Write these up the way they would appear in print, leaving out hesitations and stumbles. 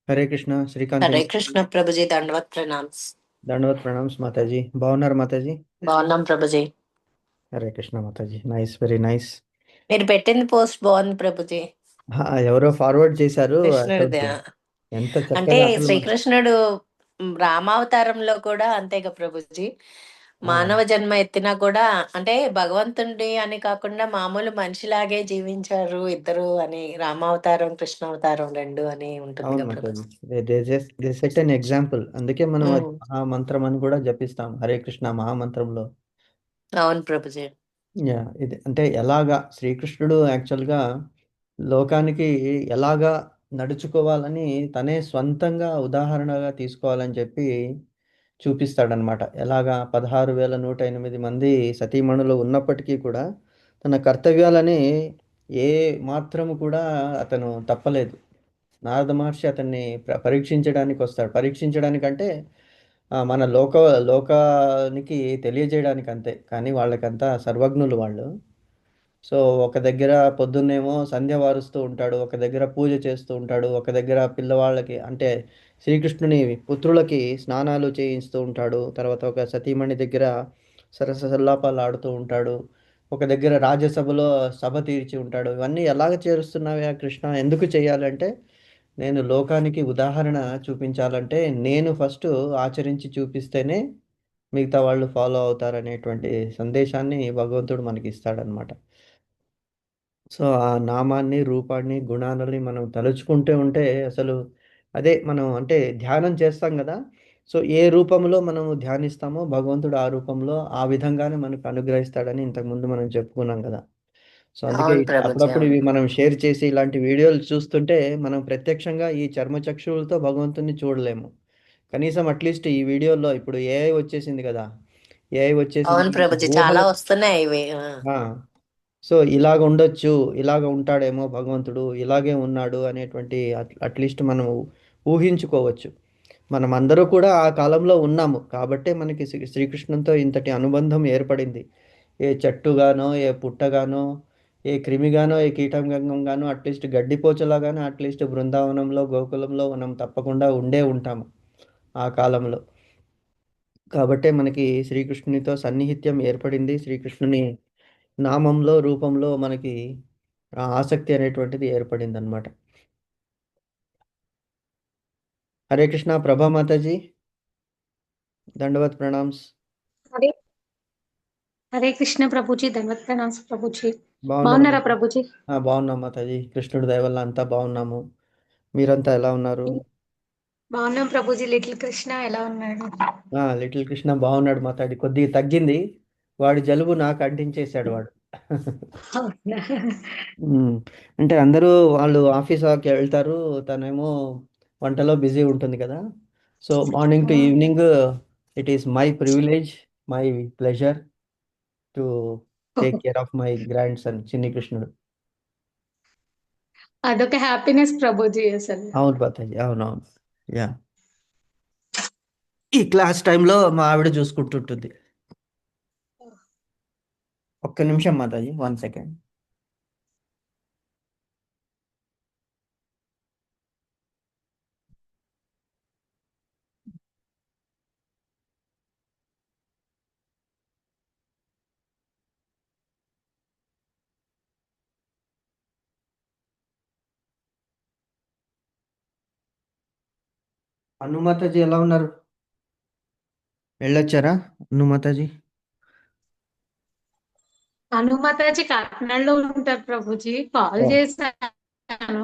హరే కృష్ణ శ్రీకాంత్ హరే గారు. కృష్ణ ప్రభుజీ, దండవత్ ప్రణామ్స్. దండవత్ ప్రణామ్స్ మాతాజీ. బాగున్నారు మాతాజీ? బాగున్నాం Prabhuji. Hare Krishna Mataji. Nice, very nice. మీరు పెట్టింది పోస్ట్ బాగుంది ప్రభుజీ. ఎవరో ఫార్వర్డ్ చేశారు. కృష్ణుడిది. అసలు ఎంత అంటే చక్కగా అసలు శ్రీకృష్ణుడు రామావతారంలో కూడా అంతేగా ప్రభుజీ. ఆ, మానవ జన్మ ఎత్తినా కూడా అంటే భగవంతుడి అని కాకుండా మామూలు మనిషిలాగే జీవించారు ఇద్దరు అని, రామావతారం కృష్ణావతారం రెండు అని అవును ఉంటుందిగా Mataji. Prabhuji. They set an example. అందుకే మనం అది ఉమ్, మహామంత్రం అని కూడా జపిస్తాం, హరే కృష్ణ మహామంత్రంలో. అవును ప్రభుజీ. యా, ఇది అంటే ఎలాగా శ్రీకృష్ణుడు యాక్చువల్గా లోకానికి ఎలాగా నడుచుకోవాలని తనే స్వంతంగా ఉదాహరణగా తీసుకోవాలని చెప్పి చూపిస్తాడనమాట. ఎలాగా 16,108 మంది సతీమణులు ఉన్నప్పటికీ కూడా తన కర్తవ్యాలని ఏ మాత్రము కూడా అతను తప్పలేదు. నారద మహర్షి అతన్ని పరీక్షించడానికి వస్తాడు. పరీక్షించడానికంటే మన లోకానికి తెలియజేయడానికి అంతే. కానీ వాళ్ళకంతా సర్వజ్ఞులు వాళ్ళు. సో ఒక దగ్గర పొద్దున్నేమో సంధ్య వారుస్తూ ఉంటాడు, ఒక దగ్గర పూజ చేస్తూ ఉంటాడు, ఒక దగ్గర పిల్లవాళ్ళకి అంటే శ్రీకృష్ణుని పుత్రులకి స్నానాలు చేయిస్తూ ఉంటాడు, తర్వాత ఒక సతీమణి దగ్గర సరస సల్లాపాలు ఆడుతూ ఉంటాడు, ఒక దగ్గర రాజ్యసభలో సభ తీర్చి ఉంటాడు. ఇవన్నీ ఎలాగ చేరుస్తున్నావా కృష్ణ, ఎందుకు చేయాలంటే నేను లోకానికి ఉదాహరణ చూపించాలంటే నేను ఫస్ట్ ఆచరించి చూపిస్తేనే మిగతా వాళ్ళు ఫాలో అవుతారనేటువంటి సందేశాన్ని భగవంతుడు మనకి ఇస్తాడనమాట. సో ఆ నామాన్ని, రూపాన్ని, గుణాలని మనం తలుచుకుంటూ ఉంటే అసలు అదే మనం అంటే ధ్యానం చేస్తాం కదా. సో ఏ రూపంలో మనం ధ్యానిస్తామో భగవంతుడు ఆ రూపంలో ఆ విధంగానే మనకు అనుగ్రహిస్తాడని ఇంతకుముందు మనం చెప్పుకున్నాం కదా. సో అందుకే అవును ప్రభుజీ, అప్పుడప్పుడు ఇవి అవును. మనం షేర్ చేసి ఇలాంటి వీడియోలు చూస్తుంటే మనం ప్రత్యక్షంగా ఈ చర్మచక్షువులతో భగవంతుని చూడలేము. కనీసం అట్లీస్ట్ ఈ వీడియోలో ఇప్పుడు ఏఐ వచ్చేసింది కదా. ఏఐ వచ్చేసింది, అవును మనం ప్రభుజీ, చాలా ఊహలు. వస్తున్నాయి ఇవి. ఆ, సో ఇలాగ ఉండొచ్చు, ఇలాగ ఉంటాడేమో భగవంతుడు, ఇలాగే ఉన్నాడు అనేటువంటి అట్లీస్ట్ మనం ఊహించుకోవచ్చు. మనం అందరూ కూడా ఆ కాలంలో ఉన్నాము కాబట్టే మనకి శ్రీకృష్ణునితో ఇంతటి అనుబంధం ఏర్పడింది. ఏ చెట్టుగానో, ఏ పుట్టగానో, ఏ క్రిమిగానో, ఏ కీటకంగానో, అట్లీస్ట్ గడ్డిపోచలాగానో, అట్లీస్ట్ బృందావనంలో గోకులంలో మనం తప్పకుండా ఉండే ఉంటాము ఆ కాలంలో. కాబట్టే మనకి శ్రీకృష్ణునితో సన్నిహిత్యం ఏర్పడింది. శ్రీకృష్ణుని నామంలో, రూపంలో మనకి ఆసక్తి అనేటువంటిది ఏర్పడింది అనమాట. హరే కృష్ణ ప్రభా మాతాజీ. దండవత్ ప్రణామ్స్. హరే హరే కృష్ణ ప్రభుజీ, ధన్వత్ ప్రణామ్స్ ప్రభుజీ. బాగున్నారా బాగున్నారా మాతాజీ? ప్రభుజీ? బాగున్నాం మాతాజీ, కృష్ణుడి దయ వల్ల అంతా బాగున్నాము. మీరంతా ఎలా ఉన్నారు? బాగున్నాం ప్రభుజీ. లిటిల్ కృష్ణ ఎలా ఉన్నాడు? లిటిల్ కృష్ణ బాగున్నాడు మాతాజీ, కొద్దిగా తగ్గింది. వాడి జలుబు నాకు అంటించేశాడు వాడు. అవునా? ఉమ్, అంటే అందరూ వాళ్ళు ఆఫీస్ వర్క్ వెళ్తారు, తనేమో వంటలో బిజీ ఉంటుంది కదా. So morning to evening it is my privilege, my pleasure to take care of my grand son చిన్ని కృష్ణుడు. అదొక హ్యాపీనెస్ ప్రభుజీ అసలు. అవును మాతాజీ, అవునవును. యా, ఈ క్లాస్ టైంలో మా ఆవిడ చూసుకుంటుంటుంది. ఒక్క నిమిషం మాతాజీ, 1 సెకండ్. అను మాతాజీ ఎలా ఉన్నారు? వెళ్ళొచ్చారా అను మాతాజీ? హనుమాతాజీ కాకినాడలో ఉంటారు ప్రభుజీ. కాల్ ఓ, చేశాను,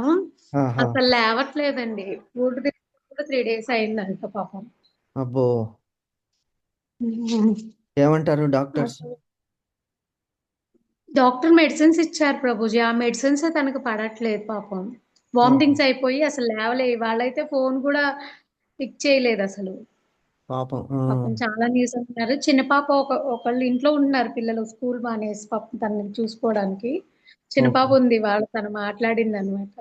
ఆహా. అసలు లేవట్లేదండి. ఫుడ్ కూడా 3 డేస్ అయిందంట పాపం. అబ్బో, ఏమంటారు డాక్టర్స్? అసలు డాక్టర్ మెడిసిన్స్ ఇచ్చారు ప్రభుజీ, ఆ మెడిసిన్స్ తనకు పడట్లేదు పాపం. ఓహో, వామిటింగ్స్ అయిపోయి అసలు లేవలే. వాళ్ళైతే ఫోన్ కూడా పిక్ చేయలేదు అసలు. పాపం. పాపం చాలా నీరసం. చిన్న పాప ఒకళ్ళు ఇంట్లో ఉన్నారు, పిల్లలు స్కూల్ మానేసి పాపం తనని చూసుకోవడానికి. చిన్న పాప ఓకే. ఉంది, తను మాట్లాడింది అనమాట.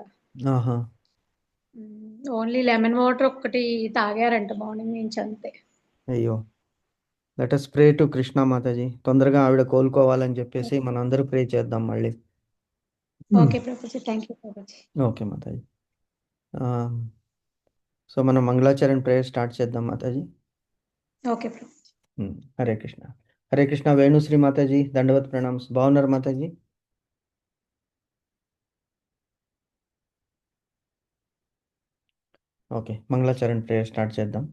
ఆహా. ఓన్లీ లెమన్ వాటర్ ఒక్కటి తాగారంట మార్నింగ్ నుంచి, అంతే. అయ్యో, let us pray to Krishna Mataji, తొందరగా ఆవిడ కోలుకోవాలని చెప్పేసి మనం అందరూ ప్రే చేద్దాం మళ్ళీ. Okay Prabhuji, thank you Prabhuji. Okay Mataji. So మనం మంగళాచరణ ప్రేయర్ స్టార్ట్ చేద్దాం మాతాజీ. ఓకే ప్రభు. హరే కృష్ణ. హరే కృష్ణ. వేణుశ్రీ మాతాజీ దండవత్ ప్రణామ్స్. బాగున్నారు మాతాజీ? ఓకే, మంగళాచరణ ప్రేయర్ స్టార్ట్ చేద్దాం.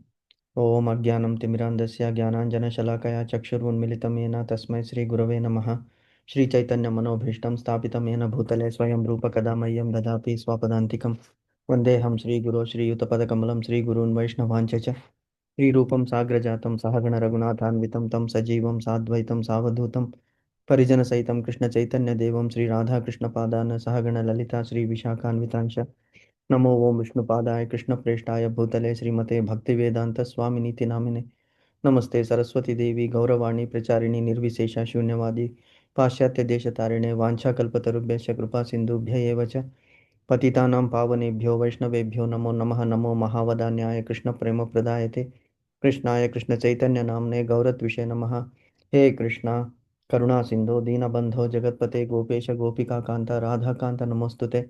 ఓం అజ్ఞానం తిమిరాంధస్య జ్ఞానాంజనశలాకయా చక్షురున్మిళితం येन తస్మై శ్రీ గురవే నమః. శ్రీ చైతన్య మనోభీష్టం స్థాపితం येन భూతలే స్వయం రూప కదా మह्यं దదాతి స్వపదాంతికం. వందేహం శ్రీగురో శ్రీయుతపదకమలం శ్రీగురూన్ వైష్ణవాంచ చ. శ్రీరూపం సాగ్రజాతం సహగణ రఘునాథాన్వితం తం సజీవం సాద్వైతం సావధూతం పరిజనసహితం కృష్ణ చైతన్య దేవం శ్రీ రాధాకృష్ణ పాదాన సహగణ లలిత శ్రీ విశాఖాన్వితాంశ. नमो ओम विष्णुपादाय कृष्णप्रेष्ठाय भूतले श्रीमते भक्तिवेदांत स्वामिनीति नामिने. नमस्ते सरस्वती देवी गौरवाणी प्रचारिणी निर्विशेषा शून्यवादी पाश्चात्य देशतारिणे वाञ्छाकल्पतरुभ्यश्च कृपा सिन्धुभ्य एव च पतितानां पावनेभ्यो वैष्णवेभ्यो नमो नमः. नमो महावदान्याय कृष्णप्रेमप्रदायते कृष्णाय कृष्णचैतन्य नाम्ने गौरत्विषे नमः. हे कृष्णा करुणा सिन्धो दीनबन्धो जगत्पते गोपेश गोपिकान्त राधाकान्त नमोस्तुते.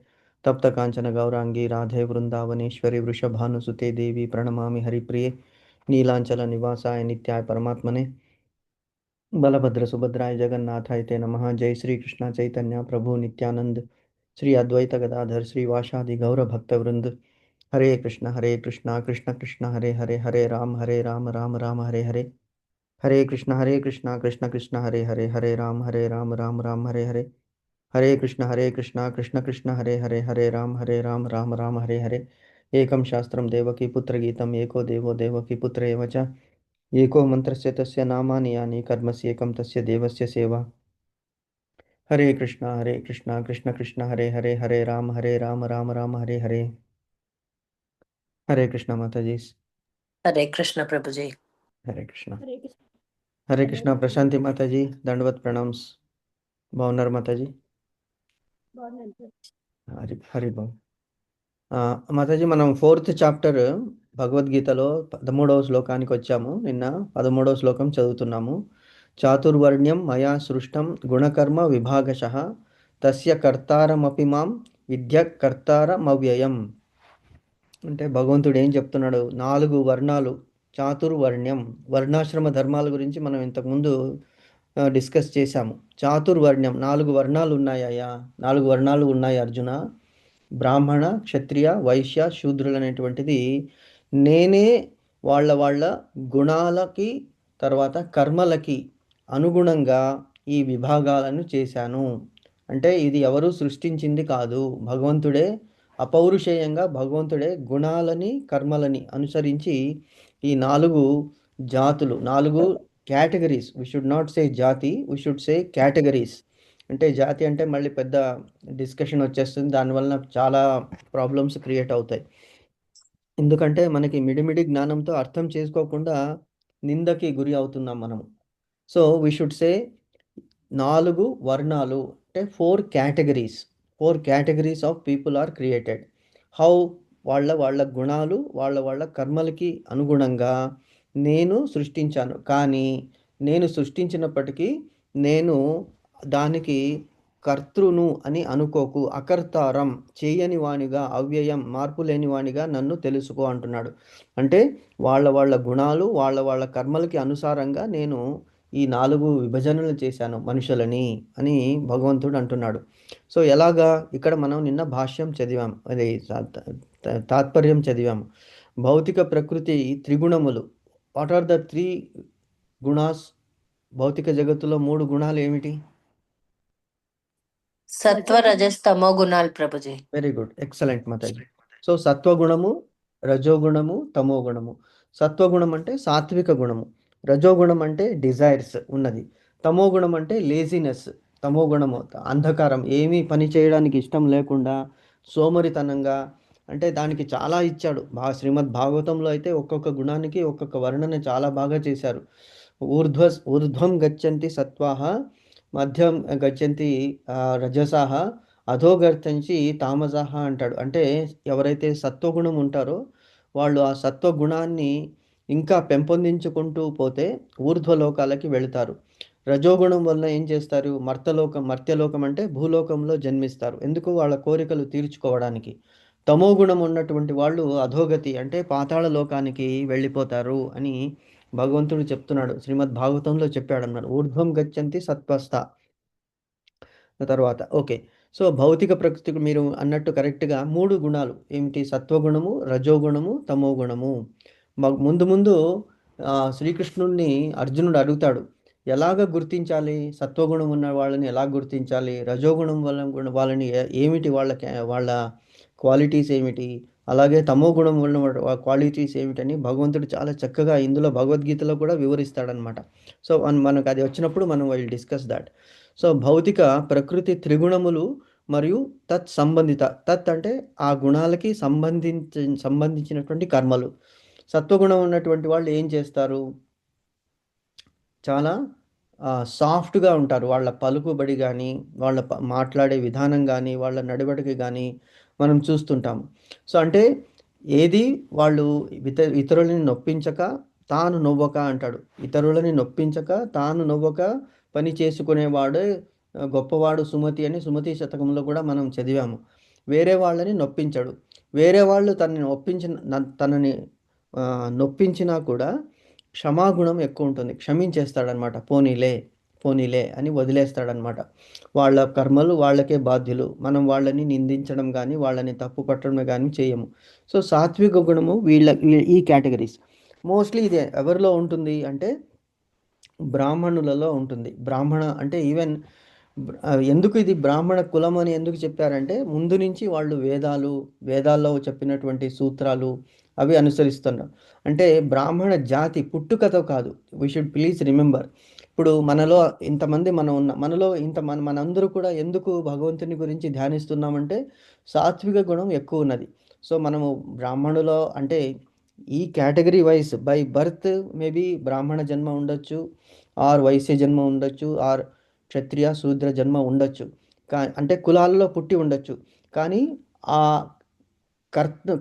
तप्त कांचन गौरांगी राधे वृंदावनेश्वरी वृषभानुसुते देवी प्रणमामि हरिप्रिये. नीलांचल निवासाय नित्याय परमात्मने बलभद्र सुभद्राय जगन्नाथाय ते नमः. जय श्री कृष्ण चैतन्य प्रभु नित्यानंद श्री अद्वैत गदाधर श्रीवासादि गौर भक्त वृंद. हरे कृष्ण कृष्ण कृष्ण हरे हरे हरे राम राम राम हरे हरे. हरे कृष्ण कृष्ण कृष्ण हरे राम राम हरे हरे. हरे कृष्ण कृष्ण कृष्ण हरे राम राम हरे हरे. एकं शास्त्रं देवकी पुत्र गीतम् एको देवो देवकी पुत्र एव च. एको मन्त्रस्य तस्य नामानि यानि कर्मस्येकं तस्य देवस्य सेवा. हरे कृष्ण कृष्ण कृष्ण हरे राम राम हरे हरे. हरे कृष्ण माताजी. हरे कृष्ण प्रभु जी. हरे कृष्ण. హరే కృష్ణ. हरे कृष्ण प्रशांति माताजी दंडवत प्रणाम्स. బాగున్నారు మాతాజీ? బాగున్నాను ప్రభు. హరి హరి బాబు. మాతాజీ మనం 4th చాప్టర్ భగవద్గీతలో 13వ శ్లోకానికి వచ్చాము. నిన్న 13వ శ్లోకం చదువుతున్నాము. చాతుర్వర్ణ్యం మయా సృష్టం గుణకర్మ విభాగశః తస్య కర్తారమపి మాం విద్య కర్తారమవ్యయం. అంటే భగవంతుడు ఏం చెప్తున్నాడు? 4 వర్ణాలు, చాతుర్వర్ణ్యం, వర్ణాశ్రమ ధర్మాల గురించి మనం ఇంతకుముందు డిస్కస్ చేశాము. చాతుర్వర్ణ్యం 4 వర్ణాలు ఉన్నాయా? 4 వర్ణాలు ఉన్నాయి అర్జున. బ్రాహ్మణ, క్షత్రియ, వైశ్య, శూద్రులు అనేటువంటిది నేనే వాళ్ళ వాళ్ళ గుణాలకి తర్వాత కర్మలకి అనుగుణంగా ఈ విభాగాలను చేశాను. అంటే ఇది ఎవరు సృష్టించింది కాదు, భగవంతుడే అపౌరుషేయంగా భగవంతుడే గుణాలని కర్మలని అనుసరించి ఈ 4 జాతులు, 4 categories. We should not say జాతి, వి షుడ్ సే కేటగిరీస్. అంటే జాతి అంటే మళ్ళీ పెద్ద డిస్కషన్ వచ్చేస్తుంది, దానివల్ల చాలా ప్రాబ్లమ్స్ క్రియేట్ అవుతాయి. ఎందుకంటే మనకి మిడిమిడి జ్ఞానంతో అర్థం చేసుకోకుండా నిందకి గురి అవుతున్నాం మనము. సో వి షుడ్ సే 4 వర్ణాలు అంటే 4 categories. 4 categories of people are created. How? వాళ్ళ వాళ్ళ గుణాలు వాళ్ళ వాళ్ళ కర్మలకి అనుగుణంగా నేను సృష్టించాను. కానీ నేను సృష్టించినప్పటికీ నేను దానికి కర్తృను అని అనుకోకు. అకర్తారం, చేయని వానిగా, అవ్యయం, మార్పు లేని వానిగా నన్ను తెలుసుకో అంటున్నాడు. అంటే వాళ్ళ వాళ్ళ గుణాలు వాళ్ళ వాళ్ళ కర్మలకి అనుసారంగా నేను ఈ 4 విభజనలు చేశాను మనుషులని అని భగవంతుడు అంటున్నాడు. సో ఎలాగా? ఇక్కడ మనం నిన్న భాష్యం చదివాం, అదే తాత్పర్యం చదివాము. భౌతిక ప్రకృతి త్రిగుణములు. What are the 3 gunas? భౌతిక జగత్తులో 3 గుణాలు ఏమిటి? సత్వ రజస్ తమో గుణాలు ప్రభుజీ. వెరీ గుడ్, ఎక్సలెంట్ మాతాజీ. సో సత్వగుణము, రజోగుణము, తమో గుణము. సత్వగుణం అంటే సాత్విక గుణము, రజోగుణం అంటే డిజైర్స్ ఉన్నది, తమో గుణం అంటే లేజినెస్. తమో గుణము అంధకారం, ఏమీ పని చేయడానికి ఇష్టం లేకుండా సోమరితనంగా. అంటే దానికి చాలా ఇచ్చాడు. శ్రీమద్ భాగవతంలో అయితే ఒక్కొక్క గుణానికి ఒక్కొక్క వర్ణన చాలా బాగా చేశారు. ఊర్ధ్వం గచ్చంతి సత్వాహ, మధ్యం గచ్చంతి రజసాహ, అధోగర్తంచి తామసాహ అంటాడు. అంటే ఎవరైతే సత్వగుణం ఉంటారో వాళ్ళు ఆ సత్వగుణాన్ని ఇంకా పెంపొందించుకుంటూ పోతే ఊర్ధ్వలోకాలకి వెళతారు. రజోగుణం వల్ల ఏం చేస్తారు? మర్త్యలోకం అంటే భూలోకంలో జన్మిస్తారు. ఎందుకు? వాళ్ళ కోరికలు తీర్చుకోవడానికి. తమో గుణం ఉన్నటువంటి వాళ్ళు అధోగతి అంటే పాతాళ లోకానికి వెళ్ళిపోతారు అని భగవంతుడు చెప్తున్నాడు. శ్రీమద్ భాగవతంలో చెప్పాడు అన్నాడు, ఊర్ధ్వం గచ్చంతి సత్వస్థ. తర్వాత ఓకే. సో భౌతిక ప్రకృతికి మీరు అన్నట్టు కరెక్ట్గా 3 గుణాలు ఏమిటి? సత్వగుణము, రజోగుణము, తమో గుణము. ముందు ముందు శ్రీకృష్ణుడిని అర్జునుడు అడుగుతాడు, ఎలాగ గుర్తించాలి? సత్వగుణం ఉన్న వాళ్ళని ఎలా గుర్తించాలి? రజోగుణం వాళ్ళని ఏమిటి వాళ్ళ క్వాలిటీస్ ఏమిటి? అలాగే తమో గుణం ఉన్న క్వాలిటీస్ ఏమిటని భగవంతుడు చాలా చక్కగా ఇందులో భగవద్గీతలో కూడా వివరిస్తాడనమాట. సో మనకు అది వచ్చినప్పుడు మనం విల్ డిస్కస్ దాట్. సో భౌతిక ప్రకృతి త్రిగుణములు మరియు తత్ సంబంధిత, తత్ అంటే ఆ గుణాలకి సంబంధించినటువంటి కర్మలు. సత్వగుణం ఉన్నటువంటి వాళ్ళు ఏం చేస్తారు? చాలా సాఫ్ట్గా ఉంటారు. వాళ్ళ పలుకుబడి కానీ, వాళ్ళ మాట్లాడే విధానం కానీ, వాళ్ళ నడవడిక కానీ మనం చూస్తుంటాము. సో అంటే ఏది వాళ్ళు ఇతరులని నొప్పించక తాను నవ్వక అంటాడు. ఇతరులని నొప్పించక తాను నవ్వక పని చేసుకునేవాడే గొప్పవాడు సుమతి అని సుమతి శతకంలో కూడా మనం చదివాము. వేరే వాళ్ళని నొప్పించడు. వేరే వాళ్ళు తనని నొప్పించినా కూడా క్షమాగుణం ఎక్కువ ఉంటుంది. క్షమించేస్తాడనమాట. పోనీలే అని వదిలేస్తాడనమాట. వాళ్ళ కర్మలు వాళ్ళకే బాధ్యులు. మనం వాళ్ళని నిందించడం కానీ, వాళ్ళని తప్పు పట్టడం కానీ చేయము. సో సాత్విక గుణము ఈ కేటగిరీస్. మోస్ట్లీ ఇది ఎవరిలో ఉంటుంది అంటే బ్రాహ్మణులలో ఉంటుంది. బ్రాహ్మణ అంటే ఈవెన్ ఎందుకు ఇది బ్రాహ్మణ కులం అని ఎందుకు చెప్పారంటే ముందు నుంచి వాళ్ళు వేదాల్లో చెప్పినటువంటి సూత్రాలు అవి అనుసరిస్తున్నారు. అంటే బ్రాహ్మణ జాతి పుట్టుకతో కాదు. We should please remember. ఇప్పుడు మనలో ఇంతమంది మనలో మనందరూ కూడా ఎందుకు భగవంతుని గురించి ధ్యానిస్తున్నామంటే సాత్విక గుణం ఎక్కువ ఉన్నది. సో మనము బ్రాహ్మణులో అంటే ఈ category wise by birth maybe బ్రాహ్మణ జన్మ ఉండొచ్చు, ఆర్ వైశ్య జన్మ ఉండొచ్చు, ఆర్ క్షత్రియ శూద్ర జన్మ ఉండొచ్చు. అంటే కులాలలో పుట్టి ఉండొచ్చు. కానీ ఆ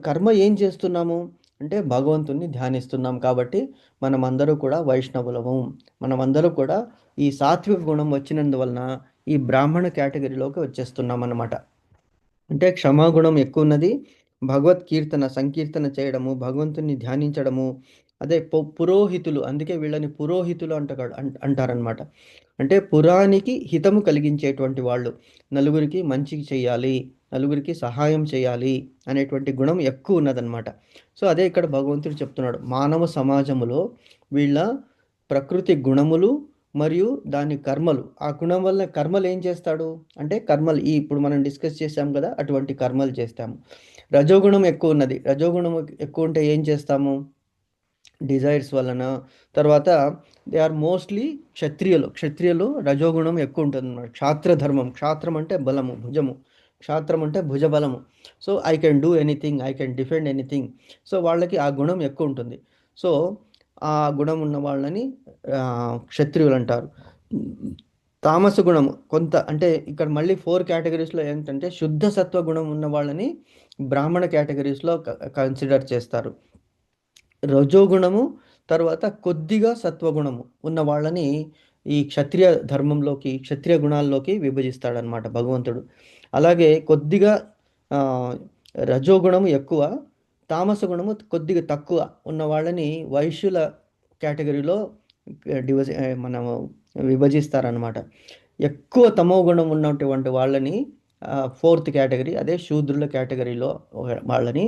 కర్మ ఏం చేస్తున్నాము అంటే భగవంతుణ్ణి ధ్యానిస్తున్నాం. కాబట్టి మనమందరూ కూడా వైష్ణవులము. మనమందరూ కూడా ఈ సాత్విక గుణం వచ్చినందువలన ఈ బ్రాహ్మణ కేటగిరీలోకి వచ్చేస్తున్నాం అన్నమాట. అంటే క్షమాగుణం ఎక్కువ ఉన్నది. సంకీర్తన చేయడము, భగవంతుని ధ్యానించడము. అదే పురోహితులు, అందుకే వీళ్ళని పురోహితులు అంటారనమాట. అంటే పురానికి హితము కలిగించేటువంటి వాళ్ళు, నలుగురికి మంచి చేయాలి, నలుగురికి సహాయం చేయాలి అనేటువంటి గుణం ఎక్కువ ఉన్నదన్నమాట. సో అదే ఇక్కడ భగవంతుడు చెప్తున్నాడు, మానవ సమాజములో వీళ్ళ ప్రకృతి గుణములు మరియు దాని కర్మలు, ఆ గుణం వల్ల కర్మలు ఏం చేస్తాడు అంటే కర్మలు ఇప్పుడు మనం డిస్కస్ చేసాం కదా, అటువంటి కర్మలు చేస్తాము. రజోగుణం ఎక్కువ ఉన్నది. రజోగుణం ఎక్కువ ఉంటే ఏం చేస్తాము? డిజైర్స్ వలన. తర్వాత దే ఆర్ మోస్ట్లీ క్షత్రియులు రజోగుణం ఎక్కువ ఉంటుంది అన్నమాట. క్షాత్రధర్మం, క్షాత్రం అంటే బలము, భుజము, క్షాత్రం అంటే భుజబలము. So I can do anything, I can defend anything. So వాళ్ళకి ఆ గుణం ఎక్కువ ఉంటుంది. సో ఆ గుణం ఉన్న వాళ్ళని క్షత్రియులు అంటారు. తామస గుణము కొంత, అంటే ఇక్కడ మళ్ళీ 4 కేటగిరీస్లో ఏంటంటే శుద్ధ సత్వ గుణం ఉన్న వాళ్ళని బ్రాహ్మణ కేటగిరీస్లో కన్సిడర్ చేస్తారు. రజోగుణము తర్వాత కొద్దిగా సత్వగుణము ఉన్న వాళ్ళని ఈ క్షత్రియ గుణాల్లోకి విభజిస్తాడనమాట భగవంతుడు. అలాగే కొద్దిగా రజోగుణము ఎక్కువ, తామస గుణము కొద్దిగా తక్కువ ఉన్న వాళ్ళని వైశ్యుల కేటగిరీలో మనము విభజిస్తారనమాట. ఎక్కువ తమో గుణం ఉన్నటువంటి వాళ్ళని 4th కేటగిరీ, అదే శూద్రుల కేటగిరీలో వాళ్ళని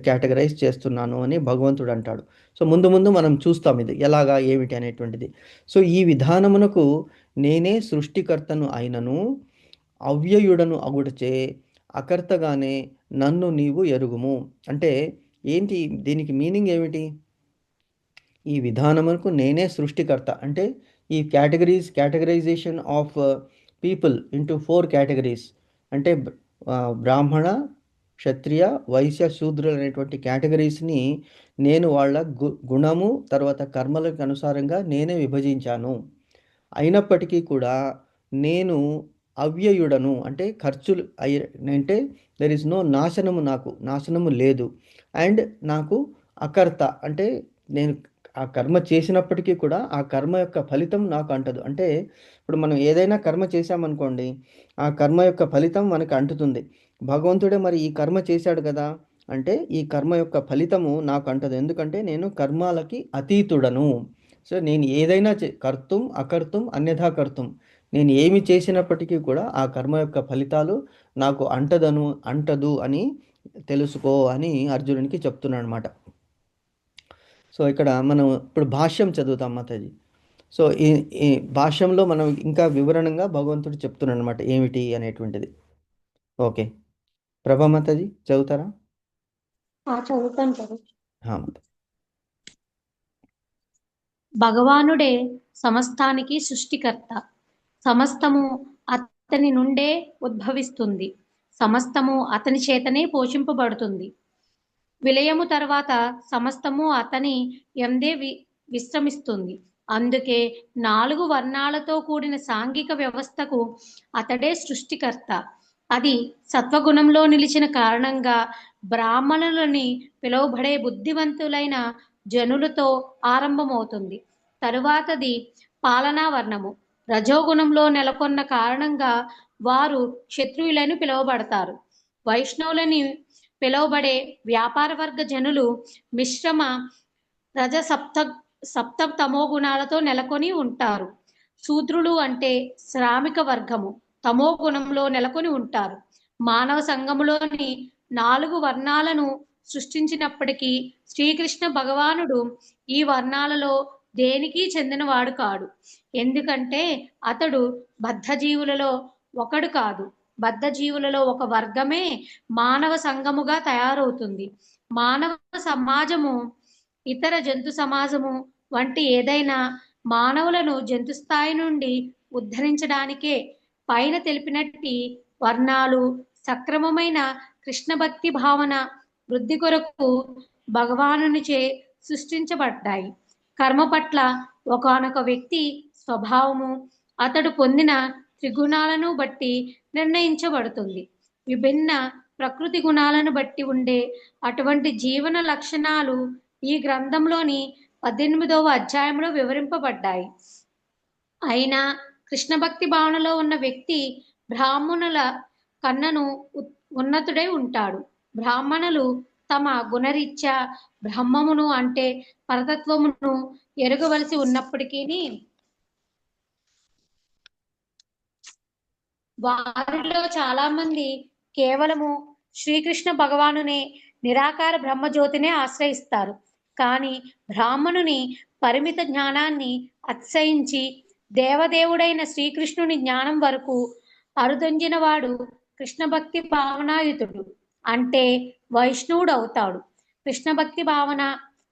కేటగరైజ్ చేస్తున్నాను అని భగవంతుడు అంటాడు. సో ముందు మనం చూస్తాం ఇది ఎలాగా ఏమిటి అనేటువంటిది. సో ఈ విధానమునకు నేనే సృష్టికర్తను అయినను అవ్యయుడను అగుటచే అకర్తగానే నన్ను నీవు ఎరుగుము. అంటే ఏంటి దీనికి మీనింగ్ ఏమిటి? ఈ విధానమునకు నేనే సృష్టికర్త అంటే ఈ categorisation of people into 4 categories అంటే బ్రాహ్మణ, క్షత్రియ, వైశ్య, శూద్రులు అనేటువంటి కేటగిరీస్ని నేను వాళ్ళ గుణము తర్వాత కర్మలకు అనుసారంగా నేనే విభజించాను. అయినప్పటికీ కూడా నేను అవ్యయుడను అంటే అంటే దెర్ ఇస్ నో నాశనము లేదు. అండ్ నాకు అకర్త అంటే నేను ఆ కర్మ చేసినప్పటికీ కూడా ఆ కర్మ యొక్క ఫలితం నాకు అంటదు. అంటే ఇప్పుడు మనం ఏదైనా కర్మ చేశామనుకోండి, ఆ కర్మ యొక్క ఫలితం మనకు అంటుతుంది. భగవంతుడే మరి ఈ కర్మ చేశాడు కదా, అంటే ఈ కర్మ యొక్క ఫలితము నాకు అంటది, ఎందుకంటే నేను కర్మాలకి అతీతుడను. సో నేను ఏదైనా కర్తుం అకర్తుం అన్యథా కర్తుం, నేను ఏమి చేసినప్పటికీ కూడా ఆ కర్మ యొక్క ఫలితాలు నాకు అంటదు అని తెలుసుకో అని అర్జునునికి చెప్తున్నాడు అనమాట. సో ఇక్కడ మనం ఇప్పుడు భాష్యం చదువుతాం మాతాజీ. సో ఈ భాష్యంలో మనం ఇంకా వివరణంగా భగవంతుడు చెప్తున్నాడు అనమాట ఏమిటి అనేటువంటిది. ఓకే, ప్రభా మాతాజీ చదువుతారా? చదువుతాను ప్రభు. మాత. భగవానుడే సమస్తానికి సృష్టికర్త. సమస్తము అతని నుండే ఉద్భవిస్తుంది. సమస్తము అతని చేతనే పోషింపబడుతుంది. విలయము తర్వాత సమస్తము అతని ఎందే విశ్రమిస్తుంది. అందుకే 4 వర్ణాలతో కూడిన సాంఘిక వ్యవస్థకు అతడే సృష్టికర్త. అది సత్వగుణంలో నిలిచిన కారణంగా బ్రాహ్మణులని పిలువబడే బుద్ధివంతులైన జనులతో ఆరంభమవుతుంది. తరువాతది పాలనా వర్ణము. రజోగుణంలో నెలకొన్న కారణంగా వారు క్షత్రియులని పిలువబడతారు. వైష్ణవులని పిలువబడే వ్యాపార వర్గ జనులు మిశ్రమ రజ సప్త తమో గుణాలతో నెలకొని ఉంటారు. శూద్రులు అంటే శ్రామిక వర్గము, తమో గుణంలో నెలకొని ఉంటారు. మానవ సంఘములోని 4 వర్ణాలను సృష్టించినప్పటికీ శ్రీకృష్ణ భగవానుడు ఈ వర్ణాలలో దేనికి చెందినవాడు కాడు. ఎందుకంటే అతడు బద్ధజీవులలో ఒకడు కాదు. బద్ధజీవులలో ఒక వర్గమే మానవ సంఘముగా తయారవుతుంది. మానవ సమాజము ఇతర జంతు సమాజము వంటి ఏదైనా మానవులను జంతు స్థాయి నుండి ఉద్ధరించడానికే పైన తెలిపినట్టి వర్ణాలు సక్రమమైన కృష్ణ భక్తి భావన వృద్ధి కొరకు భగవానునిచే సృష్టించబడ్డాయి. కర్మ పట్ల ఒకానొక వ్యక్తి స్వభావము అతడు పొందిన త్రిగుణాలను బట్టి నిర్ణయించబడుతుంది. విభిన్న ప్రకృతి గుణాలను బట్టి ఉండే అటువంటి జీవన లక్షణాలు ఈ గ్రంథంలోని 18వ అధ్యాయంలో వివరింపబడ్డాయి. అయినా కృష్ణ భక్తి భావనలో ఉన్న వ్యక్తి బ్రాహ్మణుల కన్నను ఉన్నతుడై ఉంటాడు. బ్రాహ్మణులు తమ గుణరీత్యా బ్రహ్మమును అంటే పరతత్వమును ఎరుగవలసి ఉన్నప్పటికీ వారిలో చాలా మంది కేవలము శ్రీకృష్ణ భగవానునే నిరాకార బ్రహ్మజ్యోతినే ఆశ్రయిస్తారు. కానీ బ్రాహ్మణుని పరిమిత జ్ఞానాన్ని అతిశయించి దేవదేవుడైన శ్రీకృష్ణుని జ్ఞానం వరకు అరుదొంజిన వాడు కృష్ణ భక్తి భావనాయుతుడు అంటే వైష్ణవుడు అవుతాడు. కృష్ణ భక్తి భావన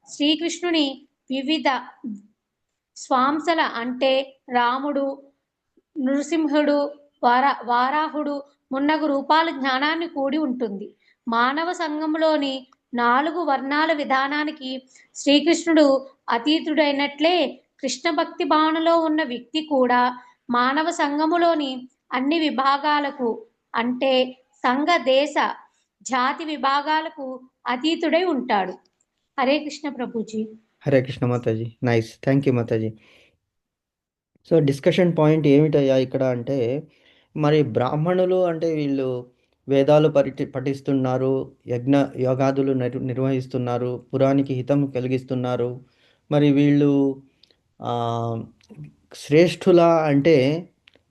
శ్రీకృష్ణుని వివిధ స్వాంసల అంటే రాముడు, నృసింహుడు, వారాహుడు మున్నగు రూపాల జ్ఞానాన్ని కూడి ఉంటుంది. మానవ సంఘంలోని 4 వర్ణాల విధానానికి శ్రీకృష్ణుడు అతీతుడైనట్లే కృష్ణ భక్తి భావనలో ఉన్న వ్యక్తి కూడా మానవ సంఘములోని అన్ని విభాగాలకు అంటే సంఘ దేశ జాతి విభాగాలకు అతీతుడై ఉంటాడు. Hare Krishna Prabhuji. Hare Krishna Mataji. Nice, thank you Mataji. So discussion point ఏమిటయ్యా ఇక్కడ అంటే, మరి బ్రాహ్మణులు అంటే వీళ్ళు వేదాలు పఠిస్తున్నారు, యోగాదులు నిర్వహిస్తున్నారు, పురానికి హితం కలిగిస్తున్నారు. మరి వీళ్ళు శ్రేష్ఠులా అంటే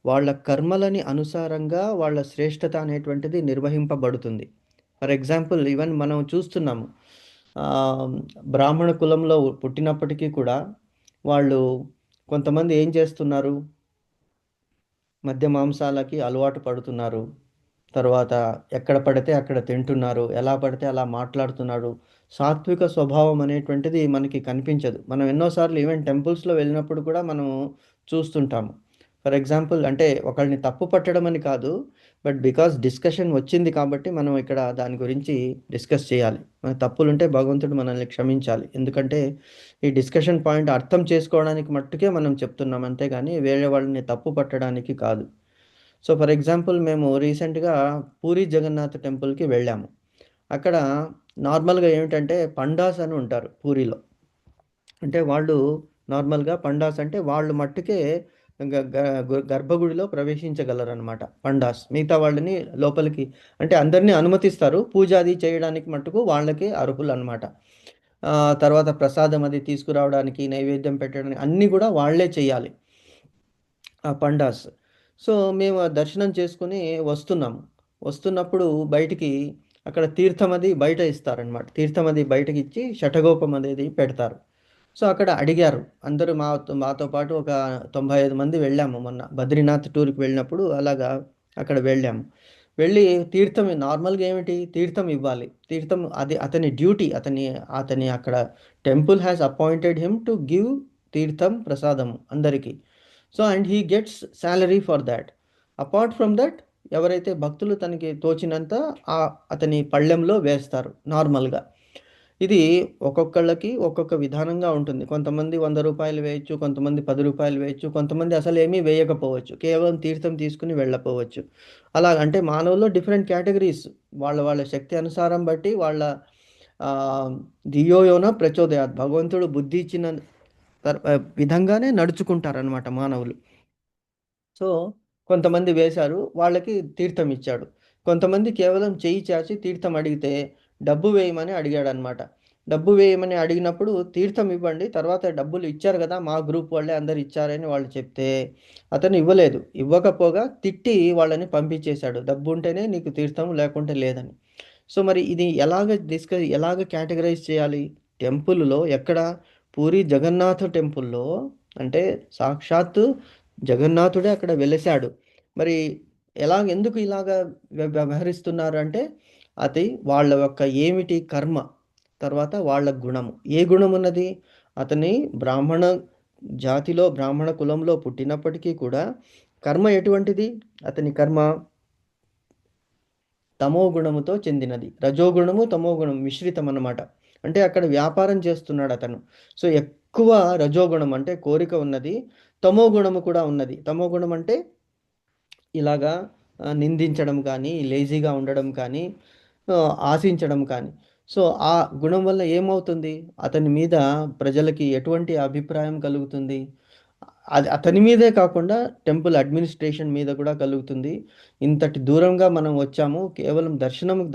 వాళ్ళ కర్మలని అనుసారంగా వాళ్ళ శ్రేష్టత అనేటువంటిది నిర్వహింపబడుతుంది. ఫర్ ఎగ్జాంపుల్ ఈవెన్ మనం చూస్తున్నాము, బ్రాహ్మణ కులంలో పుట్టినప్పటికీ కూడా వాళ్ళు కొంతమంది ఏం చేస్తున్నారు, మద్య మాంసాలకి అలవాటు పడుతున్నారు. తర్వాత ఎక్కడ పడితే అక్కడ తింటున్నారు, ఎలా పడితే అలా మాట్లాడుతున్నారు. సాత్విక స్వభావం అనేటువంటిది మనకి కనిపించదు. మనం ఎన్నోసార్లు ఈవెన్ టెంపుల్స్లో వెళ్ళినప్పుడు కూడా మనం చూస్తుంటాము. ఫర్ ఎగ్జాంపుల్ అంటే ఒకళ్ళని తప్పు పట్టడం అని కాదు, బట్ బికాస్ డిస్కషన్ వచ్చింది కాబట్టి మనం ఇక్కడ దాని గురించి డిస్కస్ చేయాలి. మన తప్పులుంటే భగవంతుడు మనల్ని క్షమించాలి. ఎందుకంటే ఈ డిస్కషన్ పాయింట్ అర్థం చేసుకోవడానికి మట్టుకే మనం చెప్తున్నాం, అంతేగాని వేరే వాళ్ళని తప్పు పట్టడానికి కాదు. సో ఫర్ ఎగ్జాంపుల్ మేము రీసెంట్గా పూరి జగన్నాథ్ టెంపుల్కి వెళ్ళాము. అక్కడ నార్మల్గా ఏమిటంటే పండాస్ అని ఉంటారు పూరిలో. అంటే వాళ్ళు నార్మల్గా పండాస్ అంటే వాళ్ళు మట్టుకే గర్భగుడిలో ప్రవేశించగలరనమాట పండాస్. మిగతా వాళ్ళని లోపలికి అంటే అందరినీ అనుమతిస్తారు, పూజ అది చేయడానికి మట్టుకు వాళ్ళకే అర్హులు అనమాట. తర్వాత ప్రసాదం అది తీసుకురావడానికి, నైవేద్యం పెట్టడానికి అన్నీ కూడా వాళ్ళే చేయాలి ఆ పండాస్. సో మేము ఆ దర్శనం చేసుకుని వస్తున్నాము. వస్తున్నప్పుడు బయటికి అక్కడ తీర్థం అది బయట ఇస్తారనమాట. తీర్థం అది బయటకి ఇచ్చి షఠగోపం అనేది పెడతారు. సో అక్కడ అడిగారు అందరూ, మాతో పాటు ఒక 95 మంది వెళ్ళాము మొన్న బద్రీనాథ్ టూర్కి వెళ్ళినప్పుడు. అలాగా అక్కడ వెళ్ళాము. వెళ్ళి తీర్థం నార్మల్గా ఏమిటి తీర్థం ఇవ్వాలి. తీర్థం అది అతని డ్యూటీ. అతని అతని అక్కడ temple has appointed him to give తీర్థం ప్రసాదం అందరికీ. So and he gets salary for that. Apart from that ఎవరైతే భక్తులు తనకి తోచినంత అతని పళ్ళెంలో వేస్తారు నార్మల్గా. ఇది ఒక్కొక్కళ్ళకి ఒక్కొక్క విధానంగా ఉంటుంది. కొంతమంది 100 రూపాయలు వేయొచ్చు, కొంతమంది 10 రూపాయలు వేయొచ్చు, కొంతమంది అసలు ఏమీ వేయకపోవచ్చు, కేవలం తీర్థం తీసుకుని వెళ్ళపోవచ్చు. అలా అంటే మానవుల్లో డిఫరెంట్ కేటగిరీస్, వాళ్ళ వాళ్ళ శక్తి అనుసారం బట్టి వాళ్ళ ధియోయోన ప్రచోదయాత్, భగవంతుడు బుద్ధి ఇచ్చిన విధంగానే నడుచుకుంటారనమాట మానవులు. సో కొంతమంది వేశారు, వాళ్ళకి తీర్థం ఇచ్చాడు. కొంతమంది కేవలం చెయ్యి చాచి తీర్థం అడిగితే డబ్బు వేయమని అడిగాడనమాట. డబ్బు వేయమని అడిగినప్పుడు తీర్థం ఇవ్వండి, తర్వాత డబ్బులు ఇచ్చారు కదా మా గ్రూప్ వాళ్ళే అందరు ఇచ్చారని వాళ్ళు చెప్తే అతను ఇవ్వలేదు. ఇవ్వకపోగా తిట్టి వాళ్ళని పంపించేశాడు, డబ్బు ఉంటేనే నీకు తీర్థం లేకుంటే లేదని. సో మరి ఇది ఎలాగ కేటగరైజ్ చేయాలి? టెంపుల్లో ఎక్కడ? పూరి జగన్నాథ టెంపుల్లో అంటే సాక్షాత్తు జగన్నాథుడే అక్కడ వెలిశాడు. మరి ఎందుకు ఇలాగా వ్యవహరిస్తున్నారు అంటే అది వాళ్ళ యొక్క ఏమిటి కర్మ, తర్వాత వాళ్ళ గుణము. ఏ గుణం ఉన్నది? అతని బ్రాహ్మణ జాతిలో బ్రాహ్మణ కులంలో పుట్టినప్పటికీ కూడా కర్మ ఎటువంటిది? అతని కర్మ తమో గుణముతో చెందినది. రజోగుణము తమో గుణం మిశ్రితం అన్నమాట. అంటే అక్కడ వ్యాపారం చేస్తున్నాడు అతను. సో ఎక్కువ రజోగుణం అంటే కోరిక ఉన్నది, తమో గుణము కూడా ఉన్నది. తమో గుణం అంటే ఇలాగా నిందించడం కానీ, లేజీగా ఉండడం కానీ, ఆశించడం కానీ. సో ఆ గుణం వల్ల ఏమవుతుంది? అతని మీద ప్రజలకి ఎటువంటి అభిప్రాయం కలుగుతుంది? అది అతని మీదే కాకుండా టెంపుల్ అడ్మినిస్ట్రేషన్ మీద కూడా కలుగుతుంది. ఇంతటి దూరంగా మనం వచ్చాము, కేవలం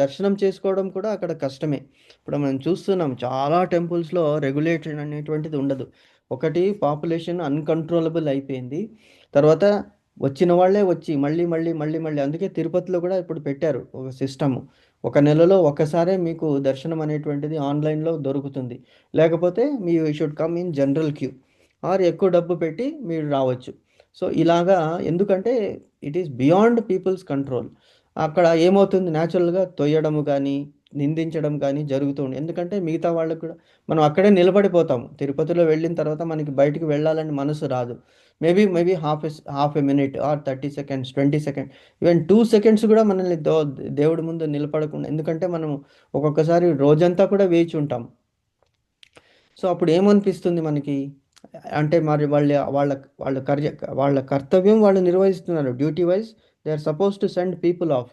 దర్శనం చేసుకోవడం కూడా అక్కడ కష్టమే. ఇప్పుడు మనం చూస్తున్నాం చాలా టెంపుల్స్లో రెగ్యులేషన్ అనేటువంటిది ఉండదు. ఒకటి పాపులేషన్ అన్కంట్రోలబుల్ అయిపోయింది. తర్వాత వచ్చిన వాళ్ళే వచ్చి మళ్ళీ మళ్ళీ మళ్ళీ మళ్ళీ అందుకే తిరుపతిలో కూడా ఇప్పుడు పెట్టారు ఒక సిస్టము. ఒక నెలలో ఒకసారే మీకు దర్శనం అనేటువంటిది ఆన్లైన్లో దొరుకుతుంది. లేకపోతే మీ should come in general queue or ఎక్కువ డబ్బు పెట్టి మీరు రావచ్చు. సో ఇలాగా ఎందుకంటే it is beyond people's control. అక్కడ ఏమవుతుంది, న్యాచురల్గా తొయ్యడము కానీ నిందించడం కానీ జరుగుతుంది. ఎందుకంటే మిగతా వాళ్ళకు కూడా మనం అక్కడే నిలబడిపోతాము. తిరుపతిలో వెళ్ళిన తర్వాత మనకి బయటికి వెళ్ళాలని మనసు రాదు. Maybe half a minute or 30 seconds 20 seconds even 2 seconds కూడా మనల్ని దేవుడి ముందు నిలబడకుండా, ఎందుకంటే మనం ఒక్కొక్కసారి రోజంతా కూడా వేచి ఉంటాం. సో అప్పుడు ఏమనిపిస్తుంది మనకి అంటే మరి వాళ్ళ కర్తవ్యం వాళ్ళు నిర్వహిస్తున్నారు. Duty wise they are supposed to send people off.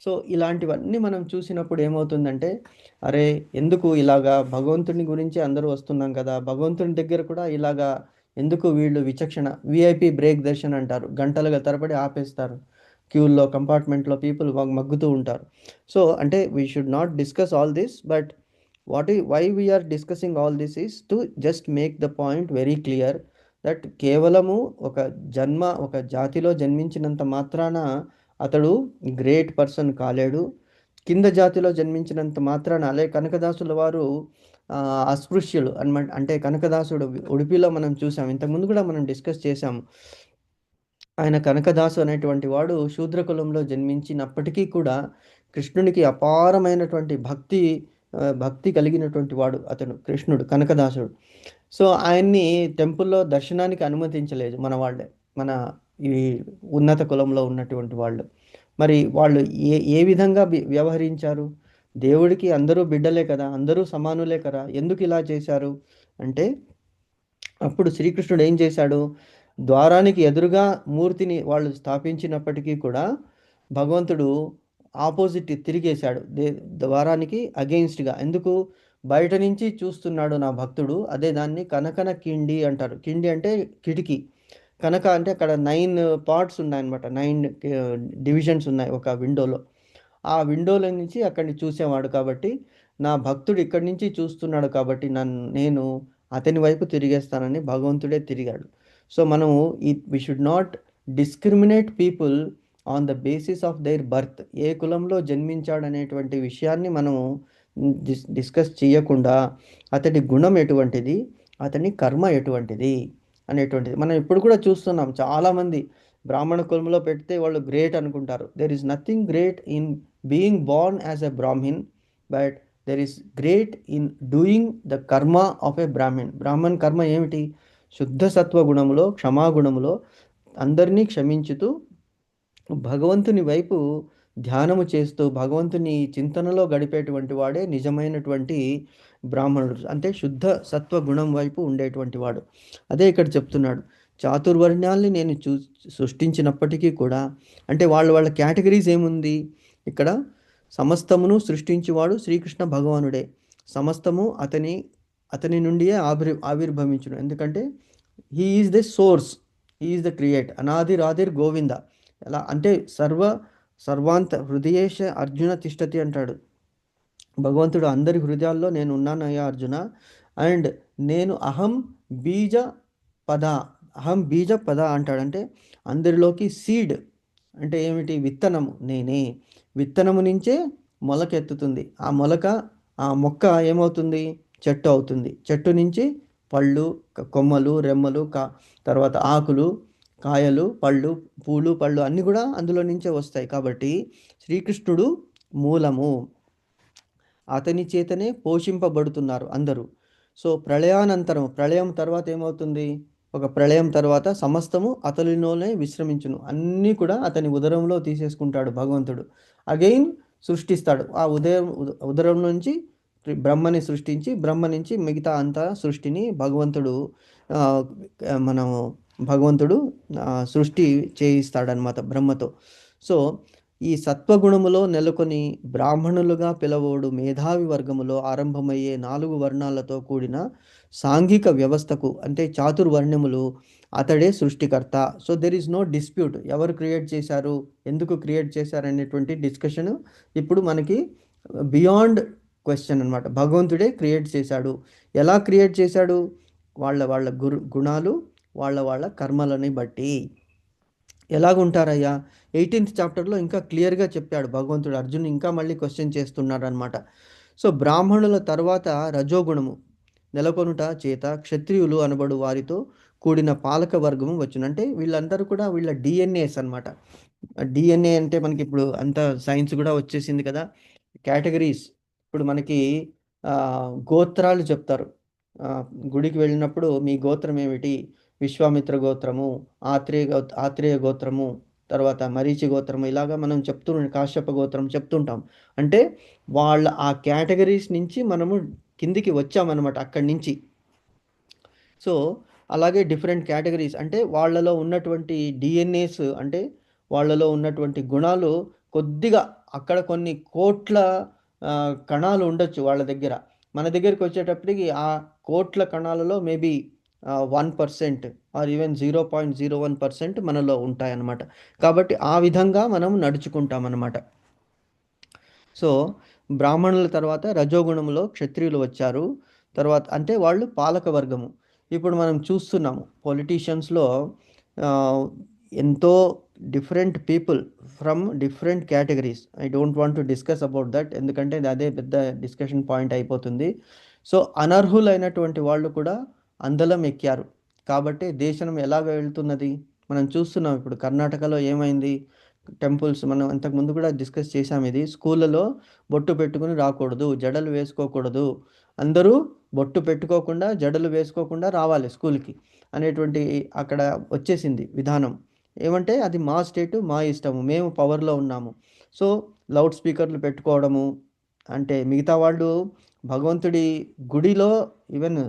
So ఇలాంటివన్నీ మనం చూసినప్పుడు ఏమవుతుందంటే అరే ఎందుకు ఇలాగా, భగవంతుని గురించి అందరూ వస్తున్నాం కదా, భగవంతుని దగ్గర కూడా ఇలాగా ఎందుకు వీళ్ళు విచక్షణ, విఐపి బ్రేక్ దర్శన్ అంటారు, గంటలుగా తరబడి ఆపేస్తారు క్యూల్లో, కంపార్ట్మెంట్లో పీపుల్ మగ్గుతూ ఉంటారు. సో అంటే we should not discuss all this, but why we are discussing all this is to just make the point very clear that కేవలము ఒక జాతిలో జన్మించినంత మాత్రాన అతడు గ్రేట్ పర్సన్ కాలేడు. కింద జాతిలో జన్మించినంత మాత్రాన అలాగే కనకదాసుల వారు అస్పృశ్యులు అనమాట. అంటే కనకదాసుడు ఉడిపిలో మనం చూసాం, ఇంతకుముందు కూడా మనం డిస్కస్ చేసాము. ఆయన కనకదాసు అనేటువంటి వాడు శూద్ర కులంలో జన్మించినప్పటికీ కూడా కృష్ణునికి అపారమైనటువంటి భక్తి కలిగినటువంటి వాడు అతను, కృష్ణుడు కనకదాసుడు. సో ఆయన్ని టెంపుల్లో దర్శనానికి అనుమతించలేదు మన వాళ్ళే, మన ఈ ఉన్నత కులంలో ఉన్నటువంటి వాళ్ళు. మరి వాళ్ళు ఏ విధంగా వ్యవహరించారు? దేవుడికి అందరూ బిడ్డలే కదా, అందరూ సమానులే కదా, ఎందుకు ఇలా చేశారు అంటే అప్పుడు శ్రీకృష్ణుడు ఏం చేశాడు? ద్వారానికి ఎదురుగా మూర్తిని వాళ్ళు స్థాపించినప్పటికీ కూడా భగవంతుడు ఆపోజిట్ తిరిగేశాడు, ద్వారానికి అగెయిన్స్ట్గా. ఎందుకు? బయట నుంచి చూస్తున్నాడు నా భక్తుడు, అదే దాన్ని కనకన కిండి అంటారు. కిండి అంటే కిటికీ. కనుక అంటే అక్కడ 9 పార్ట్స్ ఉన్నాయన్నమాట. 9 డివిజన్స్ ఉన్నాయి ఒక విండోలో. ఆ విండోలో నుంచి అక్కడిని చూసేవాడు కాబట్టి, నా భక్తుడు ఇక్కడి నుంచి చూస్తున్నాడు కాబట్టి నేను అతని వైపు తిరిగేస్తానని భగవంతుడే తిరిగాడు. సో మనము we should not discriminate people on the basis of their birth. ఏ కులంలో జన్మించాడనేటువంటి విషయాన్ని మనము డిస్కస్ చేయకుండా అతడి గుణం ఎటువంటిది, అతని కర్మ ఎటువంటిది అనేటువంటిది మనం ఇప్పుడు కూడా చూస్తున్నాం. చాలామంది బ్రాహ్మణ కులంలో పెడితే వాళ్ళు గ్రేట్ అనుకుంటారు. There is nothing great in being Born as a Brahmin, but there is great in doing the కర్మ ఆఫ్ ఎ బ్రాహ్మణ్. బ్రాహ్మణ్ కర్మ ఏమిటి? శుద్ధ సత్వ గుణములో, క్షమాగుణములో అందరినీ క్షమించుతూ భగవంతుని వైపు ధ్యానము చేస్తూ భగవంతుని చింతనలో గడిపేటువంటి వాడే నిజమైనటువంటి బ్రాహ్మణుడు. అంటే శుద్ధ సత్వ గుణం వైపు ఉండేటువంటి వాడు. అదే ఇక్కడ చెప్తున్నాడు. చాతుర్వర్ణ్యాల్ని నేను సృష్టించినప్పటికీ కూడా, అంటే వాళ్ళ కేటగిరీస్ ఏముంది ఇక్కడ? సమస్తమును సృష్టించేవాడు శ్రీకృష్ణ భగవానుడే. సమస్తము అతని నుండియే ఆవిర్భవించును. ఎందుకంటే he is the source, he is the create. అనాదిరాదిర్ గోవింద. ఎలా అంటే సర్వాంత హృదయేశ అర్జున తిష్టతి అంటాడు భగవంతుడు. అందరి హృదయాల్లో నేను ఉన్నానయ్యా అర్జున. అండ్ నేను అహం బీజ పద అంటాడు. అంటే అందరిలోకి సీడ్ అంటే ఏమిటి? విత్తనము నేనే. విత్తనము నుంచే మొలకెత్తుతుంది. ఆ మొక్క ఏమవుతుంది? చెట్టు అవుతుంది. చెట్టు నుంచి పళ్ళు, కొమ్మలు, రెమ్మలు, తర్వాత ఆకులు, కాయలు, పళ్ళు, పూలు, పళ్ళు అన్నీ కూడా అందులో నుంచే వస్తాయి. కాబట్టి శ్రీకృష్ణుడు మూలము, అతని చేతనే పోషింపబడుతున్నారు అందరూ. సో ప్రళయం తర్వాత ఏమవుతుంది? ఒక ప్రళయం తర్వాత సమస్తము అతనిలోనే విశ్రమించును. అన్నీ కూడా అతని ఉదరంలో తీసేసుకుంటాడు భగవంతుడు. అగైన్ సృష్టిస్తాడు. ఆ ఉదరం నుంచి బ్రహ్మని సృష్టించి, బ్రహ్మ నుంచి మిగతా అంతా సృష్టిని భగవంతుడు సృష్టి చేయిస్తాడనమాట బ్రహ్మతో. సో ఈ సత్వగుణములో నెలకొని బ్రాహ్మణులుగా పిలవోడు మేధావి వర్గములో ఆరంభమయ్యే 4 వర్ణాలతో కూడిన సాంఘిక వ్యవస్థకు, అంటే చాతుర్వర్ణములు, అతడే సృష్టికర్త. So there is no dispute. ఎవరు క్రియేట్ చేశారు, ఎందుకు క్రియేట్ చేశారు అనేటువంటి డిస్కషన్ ఇప్పుడు మనకి బియాండ్ క్వశ్చన్ అనమాట. భగవంతుడే క్రియేట్ చేశాడు. ఎలా క్రియేట్ చేశాడు? వాళ్ళ గుణాలు, వాళ్ళ కర్మలని బట్టి. ఎలాగుంటారయ్యా? 18th చాప్టర్లో ఇంకా క్లియర్గా చెప్పాడు భగవంతుడు. అర్జున్ ఇంకా మళ్ళీ క్వశ్చన్ చేస్తున్నాడు అనమాట. సో బ్రాహ్మణుల తర్వాత రజోగుణము నెలకొనుట చేత క్షత్రియులు అనబడు వారితో కూడిన పాలక వర్గము వచ్చును. అంటే వీళ్ళందరూ కూడా వీళ్ళ డిఎన్ఏస్ అనమాట. డిఎన్ఏ అంటే మనకి ఇప్పుడు అంత సైన్స్ కూడా వచ్చేసింది కదా. కేటగిరీస్ ఇప్పుడు మనకి గోత్రాలు చెప్తారు. గుడికి వెళ్ళినప్పుడు మీ గోత్రం ఏమిటి? విశ్వామిత్ర గోత్రము, ఆత్రేయ గోత్రము, తర్వాత మరీచి గోత్రము, ఇలాగా మనం కాశ్యప గోత్రం చెప్తుంటాం. అంటే వాళ్ళ ఆ కేటగిరీస్ నుంచి మనము కిందికి వచ్చామన్నమాట అక్కడి నుంచి. సో అలాగే డిఫరెంట్ కేటగిరీస్ అంటే వాళ్ళలో ఉన్నటువంటి డిఎన్ఏస్, అంటే వాళ్ళలో ఉన్నటువంటి గుణాలు కొద్దిగా అక్కడ కొన్ని కోట్ల కణాలు ఉండొచ్చు వాళ్ళ దగ్గర. మన దగ్గరికి వచ్చేటప్పటికి ఆ కోట్ల కణాలలో మేబీ 1% ఆర్ ఈవెన్ 0.01% మనలో ఉంటాయన్నమాట. కాబట్టి ఆ విధంగా మనం నడుచుకుంటామన్నమాట. సో బ్రాహ్మణుల తర్వాత రజోగుణంలో క్షత్రియులు వచ్చారు. తర్వాత అంటే వాళ్ళు పాలక వర్గము. ఇప్పుడు మనం చూస్తున్నాము పొలిటీషియన్స్లో ఎంతో different people from different categories. I don't want to discuss about that, ఎందుకంటే అదే పెద్ద డిస్కషన్ పాయింట్ అయిపోతుంది. సో అనర్హులైనటువంటి వాళ్ళు కూడా అందలం ఎక్కారు. కాబట్టి దేశం ఎలాగ వెళ్తున్నది మనం చూస్తున్నాం. ఇప్పుడు కర్ణాటకలో ఏమైంది? టెంపుల్స్ మనం అంతకుముందు కూడా డిస్కస్ చేసాం. ఇది స్కూళ్ళలో బొట్టు పెట్టుకుని రాకూడదు, జడలు వేసుకోకూడదు, అందరూ బొట్టు పెట్టుకోకుండా జడలు వేసుకోకుండా రావాలి స్కూల్కి అనేటువంటి అక్కడ వచ్చేసింది విధానం. ఏమంటే అది మా స్టేటు, మా ఇష్టము, మేము పవర్లో ఉన్నాము. సో లౌడ్ స్పీకర్లు పెట్టుకోవడము, అంటే మిగతా వాళ్ళు భగవంతుడి గుడిలో ఈవెన్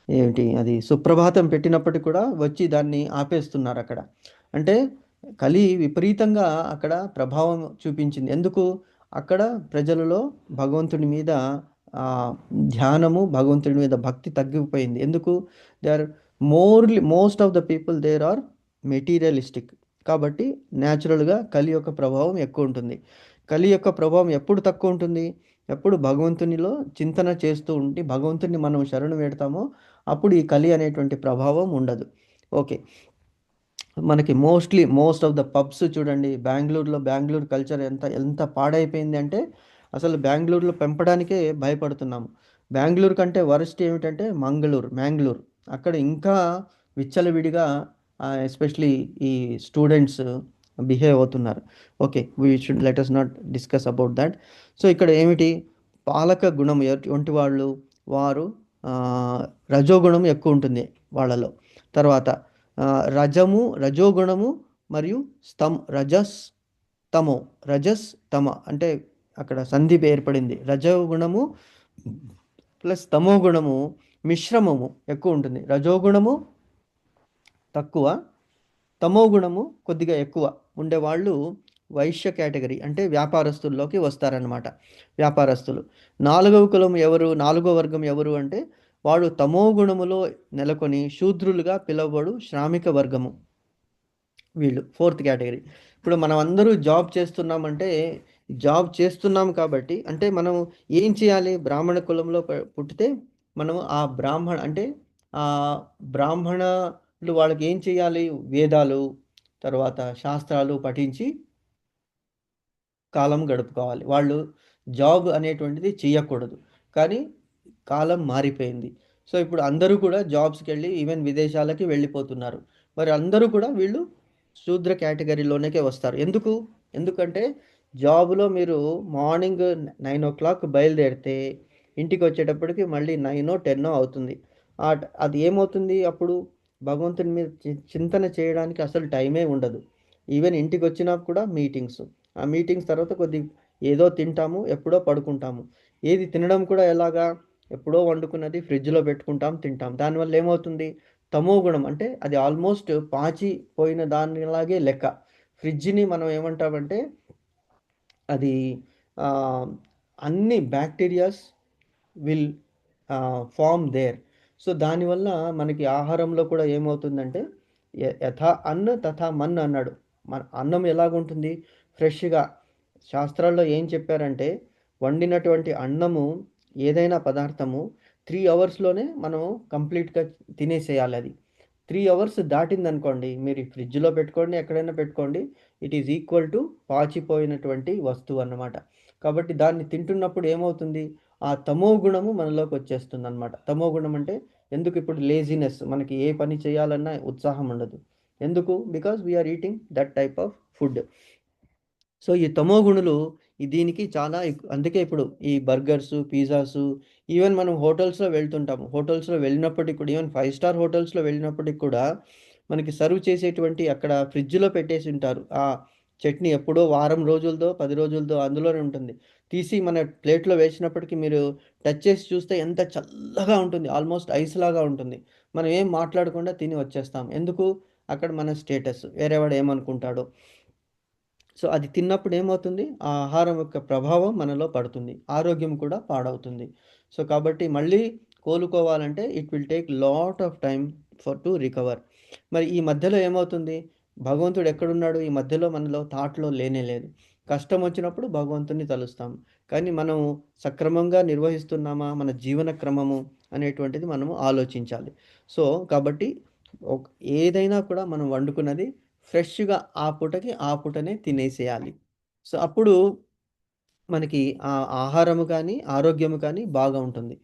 ఏమిటి అది సుప్రభాతం పెట్టినప్పటికీ కూడా వచ్చి దాన్ని ఆపేస్తున్నారు అక్కడ. అంటే కలి విపరీతంగా అక్కడ ప్రభావం చూపించింది. ఎందుకు? అక్కడ ప్రజలలో భగవంతుడి మీద ధ్యానము, భగవంతుడి మీద భక్తి తగ్గిపోయింది. ఎందుకు? They are most of the people there are materialistic. కాబట్టి న్యాచురల్గా కలి యొక్క ప్రభావం ఎక్కువ ఉంటుంది. కలి యొక్క ప్రభావం ఎప్పుడు తక్కువ ఉంటుంది? ఎప్పుడు భగవంతునిలో చింతన చేస్తూ ఉండి భగవంతుని మనం శరణు వేడతామో అప్పుడు ఈ కలి అనేటువంటి ప్రభావం ఉండదు. ఓకే. మనకి మోస్ట్ ఆఫ్ ద పబ్స్ చూడండి, బెంగళూరు కల్చర్ ఎంత ఎంత పాడైపోయింది అంటే అసలు బెంగళూరులో పెంపడానికే భయపడుతున్నాము. బెంగళూరు కంటే వరస్ట్ ఏమిటంటే మ్యాంగ్లూర్. అక్కడ ఇంకా విచ్చలవిడిగా ఎస్పెషలీ ఈ స్టూడెంట్స్ బిహేవ్ అవుతున్నారు. Okay, we should let us not discuss about that. So ఇక్కడ ఏమిటి, పాలక గుణం ఎటువంటి వాళ్ళు, వారు ఆ, రజోగుణం ఎక్కువ ఉంటుంది వాళ్ళలో. తర్వాత రజోగుణము మరియు రజస్ తమ అంటే అక్కడ సంధి ఏర్పడింది. రజోగుణము ప్లస్ తమో గుణము మిశ్రమము ఎక్కువ ఉంటుంది. రజోగుణము తక్కువ, తమో గుణము కొద్దిగా ఎక్కువ ఉండేవాళ్ళు వైశ్య కేటగిరీ అంటే వ్యాపారస్తుల్లోకి వస్తారనమాట. వ్యాపారస్తులు. నాలుగవ వర్గం ఎవరు అంటే వాడు తమో గుణములో నెలకొని శూద్రులుగా పిలువబడు శ్రామిక వర్గము. వీళ్ళు 4th కేటగిరీ. ఇప్పుడు మనం అందరూ జాబ్ చేస్తున్నాం కాబట్టి అంటే మనం ఏం చేయాలి? బ్రాహ్మణ కులంలో పుట్టితే మనం ఆ బ్రాహ్మణులు వాళ్ళకి ఏం చేయాలి? వేదాలు తర్వాత శాస్త్రాలు పఠించి కాలం గడుపుకోవాలి. వాళ్ళు జాబ్ అనేటువంటిది చేయకూడదు. కానీ కాలం మారిపోయింది. సో ఇప్పుడు అందరూ కూడా జాబ్స్కి వెళ్ళి ఈవెన్ విదేశాలకి వెళ్ళిపోతున్నారు. మరి అందరూ కూడా వీళ్ళు శూద్ర కేటగిరీలోనే వస్తారు. ఎందుకంటే జాబ్లో మీరు మార్నింగ్ 9 o'clock బయలుదేరితే ఇంటికి వచ్చేటప్పటికి మళ్ళీ 9 or 10 అవుతుంది. అది ఏమవుతుంది? అప్పుడు భగవంతుని మీద చింతన చేయడానికి అసలు టైమే ఉండదు. ఈవెన్ ఇంటికి వచ్చినా కూడా మీటింగ్స్, ఆ మీటింగ్స్ తర్వాత ఏదో తింటాము, ఎప్పుడో పడుకుంటాము. ఏది తినడం కూడా ఎలాగా? ఎప్పుడో వండుకున్నది ఫ్రిడ్జ్లో పెట్టుకుంటాం, తింటాం. దానివల్ల ఏమవుతుంది? తమో గుణం అంటే అది ఆల్మోస్ట్ పాచిపోయిన దానిలాగే లెక్క. ఫ్రిడ్జ్ని మనం ఏమంటామంటే అది అన్ని bacterias will form there. So దానివల్ల మనకి ఆహారంలో కూడా ఏమవుతుందంటే యథా అన్న తథా మన్ అన్నాడు. మన అన్నం ఎలాగుంటుంది? ఫ్రెష్గా. శాస్త్రాల్లో ఏం చెప్పారంటే వండినటువంటి అన్నము ఏదైనా పదార్థము 3 hours మనం కంప్లీట్గా తినేసేయాలి. అది 3 hours దాటిందనుకోండి, మీరు ఫ్రిడ్జ్లో పెట్టుకోండి, ఎక్కడైనా పెట్టుకోండి, ఇట్ ఈజ్ ఈక్వల్ టు పాచిపోయినటువంటి వస్తువు అన్నమాట. కాబట్టి దాన్ని తింటున్నప్పుడు ఏమవుతుంది? ఆ తమో గుణము మనలోకి వచ్చేస్తుంది అనమాట. తమో గుణం అంటే ఎందుకు? ఇప్పుడు లేజినెస్, మనకి ఏ పని చేయాలన్నా ఉత్సాహం ఉండదు. ఎందుకు? Because we are eating that type of food. So ఈ తమో గుణులు దీనికి చాలా అందుకే ఇప్పుడు ఈ బర్గర్స్, పిజ్జాస్, ఈవెన్ మనం హోటల్స్లో వెళ్తుంటాము. హోటల్స్లో వెళ్ళినప్పటికి కూడా, ఈవెన్ 5 star హోటల్స్లో వెళ్ళినప్పటికి కూడా మనకి సర్వ్ చేసేటువంటి అక్కడ ఫ్రిడ్జ్లో పెట్టేసి ఉంటారు. ఆ చట్నీ ఎప్పుడో వారం రోజులదో 10 రోజులదో అందులోనే ఉంటుంది. తీసి మన ప్లేట్లో వేసినప్పటికీ మీరు టచ్ చేసి చూస్తే ఎంత చల్లగా ఉంటుంది, ఆల్మోస్ట్ ఐస్ లాగా ఉంటుంది. మనం ఏం మాట్లాడకుండా తిని వచ్చేస్తాం. ఎందుకు? అక్కడ మన స్టేటస్, వేరేవాడు ఏమనుకుంటాడో. సో అది తిన్నప్పుడు ఏమవుతుంది? ఆ ఆహారం యొక్క ప్రభావం మనలో పడుతుంది, ఆరోగ్యం కూడా పాడవుతుంది. సో కాబట్టి మళ్ళీ కోలుకోవాలంటే it will take lot of time to recover. మరి ఈ మధ్యలో ఏమవుతుంది? భగవంతుడు ఎక్కడున్నాడు? ఈ మధ్యలో మనలో థాట్లో లేనే లేదు. కష్టం వచ్చినప్పుడు భగవంతుని తలుస్తాం, కానీ మనం సక్రమంగా నిర్వహిస్తున్నామా మన జీవన క్రమము అనేటువంటిది మనము ఆలోచించాలి. సో కాబట్టి ఏదైనా కూడా మనం వండుకున్నది ఫ్రెష్గా ఆ పూటనే తినేసేయాలి. సో అప్పుడు మనకి ఆ ఆహారము కానీ ఆరోగ్యము కానీ బాగా ఉంటుంది.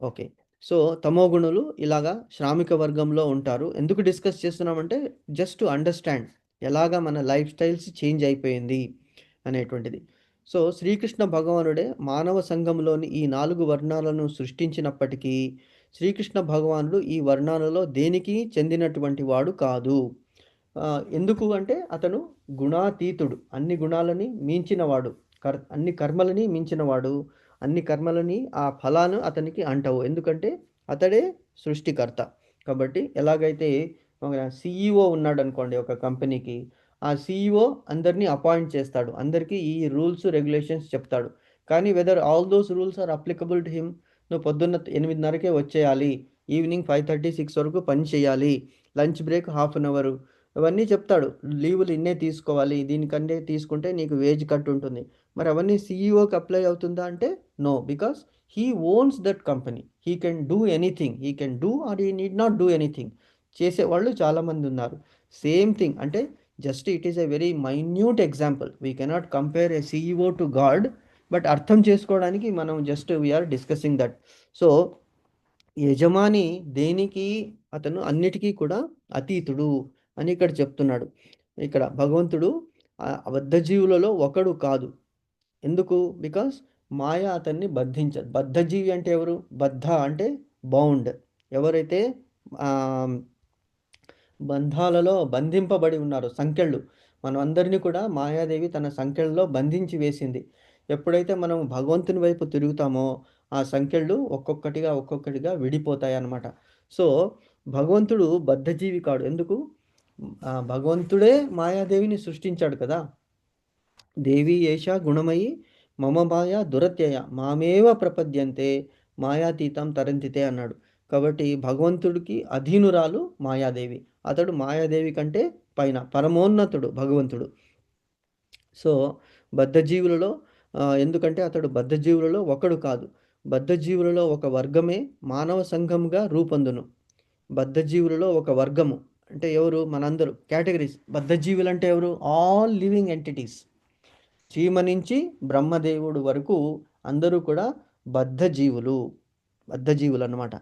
ఓకే. సో తమో గుణులు ఇలాగా శ్రామిక వర్గంలో ఉంటారు. ఎందుకు డిస్కస్ చేస్తున్నామంటే జస్ట్ టు అండర్స్టాండ్ ఎలాగా మన లైఫ్ స్టైల్స్ చేంజ్ అయిపోయింది అనేటువంటిది. సో శ్రీకృష్ణ భగవానుడే మానవ సంఘంలోని ఈ 4 వర్ణాలను సృష్టించినప్పటికీ శ్రీకృష్ణ భగవానుడు ఈ వర్ణాలలో దేనికి చెందినటువంటి వాడు కాదు. ఎందుకు అంటే అతను గుణాతీతుడు, అన్ని గుణాలని మించినవాడు, అన్ని కర్మలని మించినవాడు. అన్ని కర్మలని ఆ ఫలాను అతనికి అంటవు, ఎందుకంటే అతడే సృష్టికర్త. కాబట్టి ఎలాగైతే CEO ఉన్నాడు అనుకోండి ఒక కంపెనీకి, ఆ CEO అందరినీ అపాయింట్ చేస్తాడు, అందరికీ ఈ రూల్స్ రెగ్యులేషన్స్ చెప్తాడు. కానీ whether all those rules are applicable to him, నువ్వు పొద్దున్న 8:30కే వచ్చేయాలి, ఈవినింగ్ 5:30-6 వరకు పని చేయాలి, lunch break half an hour, అవన్నీ చెప్తాడు. లీవులు ఇన్నే తీసుకోవాలి, దీనికంటే తీసుకుంటే నీకు వేజ్ కట్ ఉంటుంది. మరి అవన్నీ సీఈఓకి అప్లై అవుతుందా అంటే no, because he owns that company. He can do anything, he can do or he need not do anything. చేసేవాళ్ళు చాలామంది ఉన్నారు. సేమ్ థింగ్ అంటే just it is a very minute example. We cannot compare a CEO to God, but అర్థం చేసుకోవడానికి మనం just we are discussing that. So యజమాని దేనికి, అతను అన్నిటికీ కూడా అతీతుడు అని ఇక్కడ చెప్తున్నాడు. ఇక్కడ భగవంతుడు బద్ధజీవులలో ఒకడు కాదు. ఎందుకు? బికాస్ మాయ అతన్ని బంధించదు. బద్ధజీవి అంటే ఎవరు? బద్ధ అంటే బౌండ్. ఎవరైతే బంధాలలో బంధింపబడి ఉన్నారు, సంకెళ్ళు, మనం అందరినీ కూడా మాయాదేవి తన సంకెళ్ళలో బంధించి వేసింది. ఎప్పుడైతే మనం భగవంతుని వైపు తిరుగుతామో ఆ సంకెళ్ళు ఒక్కొక్కటిగా విడిపోతాయి అన్నమాట. సో భగవంతుడు బద్ధజీవి కాడు. ఎందుకు? భగవంతుడే మాయాదేవిని సృష్టించాడు కదా. దేవి ఏష గుణమయి మమ మాయ దురత్యయ మామేవ ప్రపద్యంతే మాయాతీతం తరంతితే అన్నాడు. కాబట్టి భగవంతుడికి అధీనురాలు మాయాదేవి. అతడు మాయాదేవి కంటే పైన పరమోన్నతుడు భగవంతుడు. సో బద్ధజీవులలో ఎందుకంటే అతడు బద్ధజీవులలో ఒకడు కాదు. బద్ధజీవులలో ఒక వర్గమే మానవ సంఘంగా రూపొందును. బద్ధజీవులలో ఒక వర్గము అంటే ఎవరు? మనందరూ కేటగిరీస్. బద్ధజీవులు అంటే ఎవరు? All living entities. చీమ నుంచి బ్రహ్మదేవుడు వరకు అందరూ కూడా బద్ధజీవులు అన్నమాట.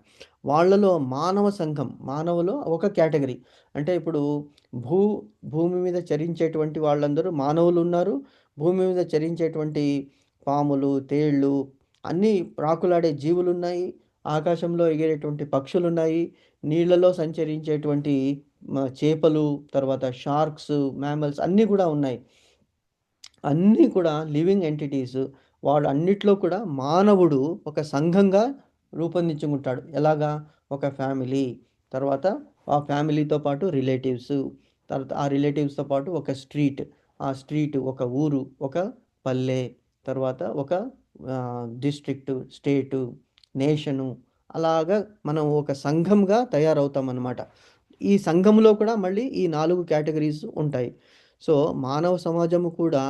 వాళ్ళలో మానవ సంఘం, మానవులో ఒక కేటగిరీ. అంటే ఇప్పుడు భూమి మీద చరించేటువంటి వాళ్ళందరూ మానవులు ఉన్నారు. భూమి మీద చరించేటువంటి పాములు, తేళ్ళు, అన్నీ ప్రాకులాడే జీవులు ఉన్నాయి. ఆకాశంలో ఎగిరేటువంటి పక్షులు ఉన్నాయి. నీళ్ళలో సంచరించేటువంటి చేపలు, తర్వాత షార్క్స్, మ్యామల్స్ అన్నీ కూడా ఉన్నాయి. అన్నీ కూడా లివింగ్ ఎంటిటీస్. వాడు అన్నిట్లో కూడా మానవుడు ఒక సంఘంగా రూపొందించుకుంటాడు. ఎలాగా? ఒక ఫ్యామిలీ, తర్వాత ఆ ఫ్యామిలీతో పాటు రిలేటివ్స్, తర్వాత ఆ రిలేటివ్స్తో పాటు ఒక స్ట్రీట్, ఆ స్ట్రీట్ ఒక ఊరు, ఒక పల్లె, తర్వాత ఒక డిస్ట్రిక్టు, స్టేటు, నేషను, అలాగా మనం ఒక సంఘంగా తయారవుతాం అన్నమాట. ఈ సంఘంలో కూడా మళ్ళీ ఈ 4 కేటగిరీస్ ఉంటాయి. సో మానవ సమాజము కూడా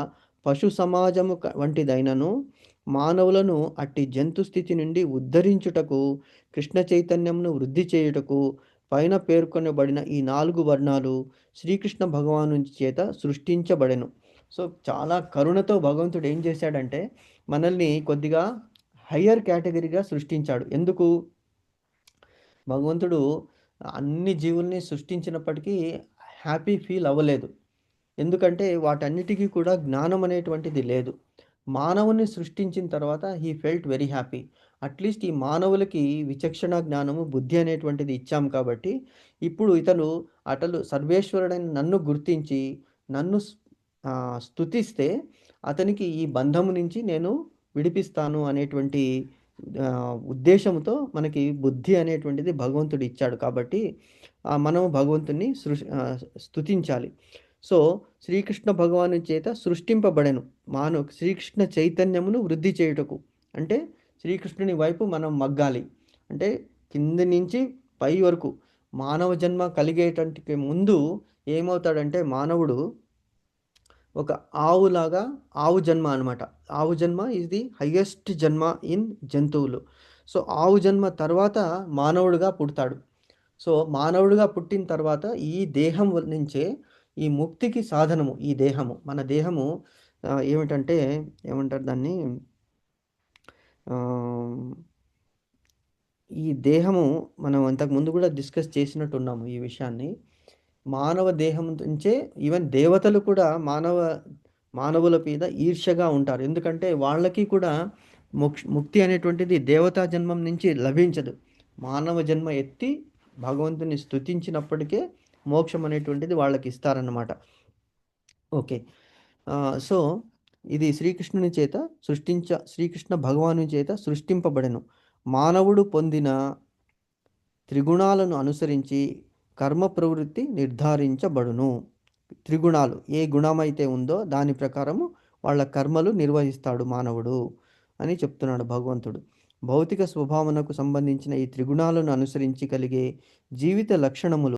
పశు సమాజము వంటిదైనను మానవులను అట్టి జంతు స్థితి నుండి ఉద్ధరించుటకు, కృష్ణ చైతన్యమును వృద్ధి చేయుటకు పైన పేర్కొనబడిన ఈ 4 వర్ణాలు శ్రీకృష్ణ భగవాను చేత సృష్టించబడెను. సో చాలా కరుణతో భగవంతుడు ఏం చేశాడంటే మనల్ని కొద్దిగా హయ్యర్ కేటగిరీగా సృష్టించాడు. ఎందుకు? భగవంతుడు అన్ని జీవుల్ని సృష్టించినప్పటికీ హ్యాపీ ఫీల్ అవ్వలేదు. ఎందుకంటే వాటన్నిటికీ కూడా జ్ఞానం అనేటువంటిది లేదు. మానవుని సృష్టించిన తర్వాత he felt very happy. At least ఈ మానవులకి విచక్షణ జ్ఞానము, బుద్ధి అనేటువంటిది ఇచ్చాం కాబట్టి ఇప్పుడు ఇతను సర్వేశ్వరుడైన నన్ను గుర్తించి నన్ను స్తుతిస్తే అతనికి ఈ బంధము నుంచి నేను విడిపిస్తాను అనేటువంటి ఉద్దేశంతో మనకి బుద్ధి అనేటువంటిది భగవంతుడు ఇచ్చాడు. కాబట్టి మనం భగవంతుని స్తుతించాలి. సో శ్రీకృష్ణ భగవాను చేత సృష్టింపబడెను శ్రీకృష్ణ చైతన్యమును వృద్ధి చేయుటకు. అంటే శ్రీకృష్ణుని వైపు మనం మగ్గాలి. అంటే కింది నుంచి పై వరకు మానవ జన్మ కలిగేటంటికి ముందు ఏమవుతాడంటే మానవుడు ఒక ఆవులాగా, ఆవు జన్మ అనమాట. ఆవు జన్మ ఈజ్ ది హయ్యెస్ట్ జన్మ ఇన్ జంతువులు. సో ఆవు జన్మ తర్వాత మానవుడిగా పుడతాడు. సో మానవుడిగా పుట్టిన తర్వాత ఈ దేహం నుంచే ఈ ముక్తికి సాధనము ఈ దేహము. మన దేహము ఏమంటారు దాన్ని? ఈ దేహము మనం అంతకుముందు కూడా డిస్కస్ చేసినట్టున్నాము ఈ విషయాన్ని. మానవ దేహం నుంచే ఈవెన్ దేవతలు కూడా మానవుల మీద ఈర్ష్యగా ఉంటారు. ఎందుకంటే వాళ్ళకి కూడా ముక్తి అనేటువంటిది దేవతా జన్మం నుంచి లభించదు. మానవ జన్మ ఎత్తి భగవంతుని స్తుతించినప్పటికే మోక్షం అనేటువంటిది వాళ్ళకి ఇస్తారన్నమాట. ఓకే. సో ఇది శ్రీకృష్ణ భగవాను చేత సృష్టింపబడెను. మానవుడు పొందిన త్రిగుణాలను అనుసరించి కర్మ ప్రవృత్తి నిర్ధారించబడును. త్రిగుణాలు ఏ గుణమైతే ఉందో దాని ప్రకారము వాళ్ళ కర్మలు నిర్వహిస్తాడు మానవుడు అని చెప్తున్నాడు భగవంతుడు. భౌతిక స్వభావనకు సంబంధించిన ఈ త్రిగుణాలను అనుసరించి కలిగే జీవిత లక్షణములు